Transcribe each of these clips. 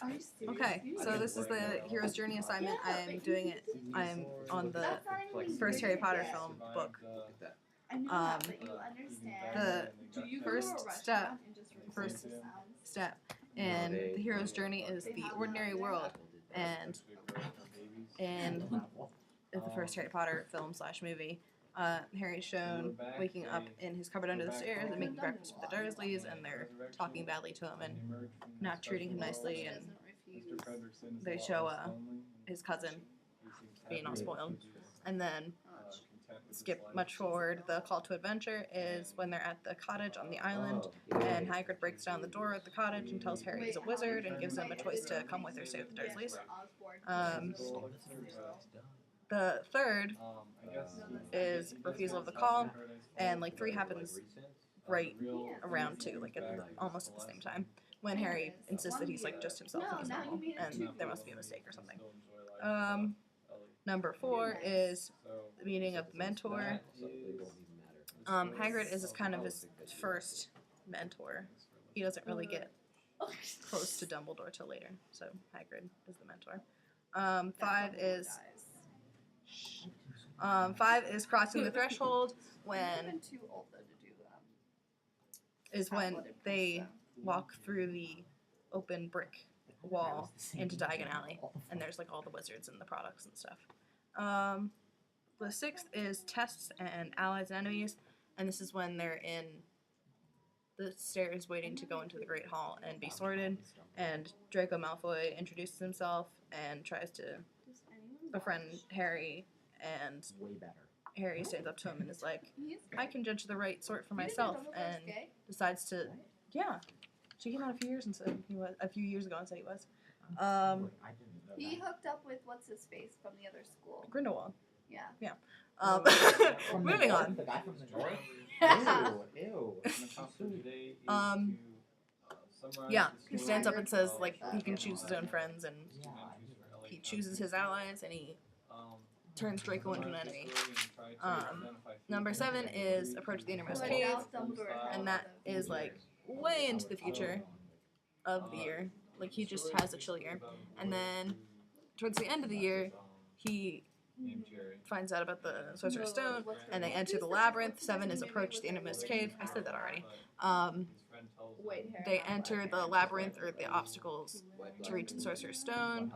Are you serious? Okay, so this is the hero's journey assignment. I'm doing it. I'm on the first Harry Potter film book. I know that, but you understand. The first step in the hero's journey is the ordinary world, and in the first Harry Potter film / movie, Harry's shown waking up in his cupboard under the stairs and making breakfast for the Dursleys, and they're talking badly to him and not treating him nicely, and they show his cousin being all spoiled. And then skip much forward, the call to adventure is when they're at the cottage on the island, and Hagrid breaks down the door at the cottage and tells Harry he's a wizard and gives him a choice to come with or stay with the Dursleys. The third is refusal of the call, and like 3 happens right around 2, like almost at the same time, when Harry insists that he's like just himself and he's normal, and there must be a mistake or something. Number 4 is the meeting of the mentor. Hagrid is kind of his first mentor. He doesn't really get close to Dumbledore till later, so Hagrid is the mentor. 5 is crossing the threshold, when they walk through the open brick wall into Diagon Alley, and there's like all the wizards and the products and stuff. The 6th is tests and allies and enemies, and this is when they're in the stairs waiting to go into the Great Hall and be sorted, and Draco Malfoy introduces himself and tries to befriend Harry, and Harry stands up to him and is like, I can judge the right sort for myself, and decides to, yeah, she came out a few years ago and said he was. He hooked up with what's his face from the other school. Grindelwald. Yeah. Moving on. The guy from the north? Ew. Yeah, he stands up and says like he can choose his own friends, and he chooses his allies, and he turns Draco into an enemy. Number 7 is Approach the Innermost Cave, and that is like way into the future of the year. Like he just has a chill year, and then towards the end of the year, he finds out about the Sorcerer's Stone, and they enter the labyrinth. 7 is Approach the Innermost Cave. I said that already. They enter the labyrinth, or the obstacles, to reach the Sorcerer's Stone.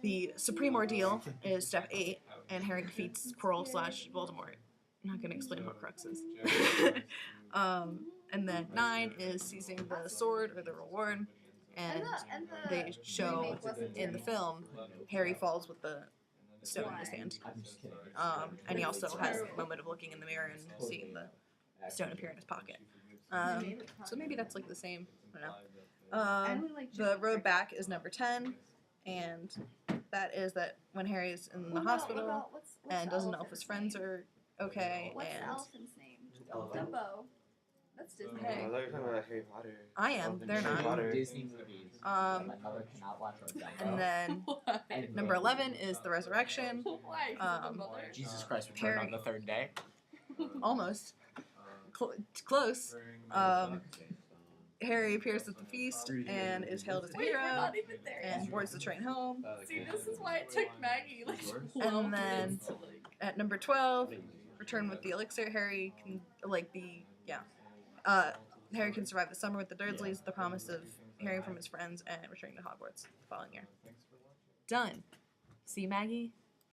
The Supreme Ordeal is step 8, and Harry defeats Quirrell / Voldemort. I'm not going to explain what Crux is. And then 9 is seizing the sword, or the reward, and they show in the film Harry falls with the stone in his hand. And he also has a moment of looking in the mirror and seeing the stone appear in his pocket. So maybe that's like the same. I don't know. The road back is number 10, and that is that when Harry's in the hospital and doesn't know if his friends are okay. What's and the elephant's name? Dumbo. That's Disney. Hey. I thought you were talking about Harry Potter. I am. They're Harry not. Potter. Disney movies. My mother cannot watch or And then number 11 is the resurrection. Jesus Christ returned on the 3rd day. Almost. Close. Harry appears at the feast and is hailed as a hero and boards the train home. See, this is why it took Maggie like And then at number 12, Return with the Elixir, Harry can Harry can survive the summer with the Dursleys, the promise of hearing from his friends, and returning to Hogwarts the following year. Done. See, Maggie?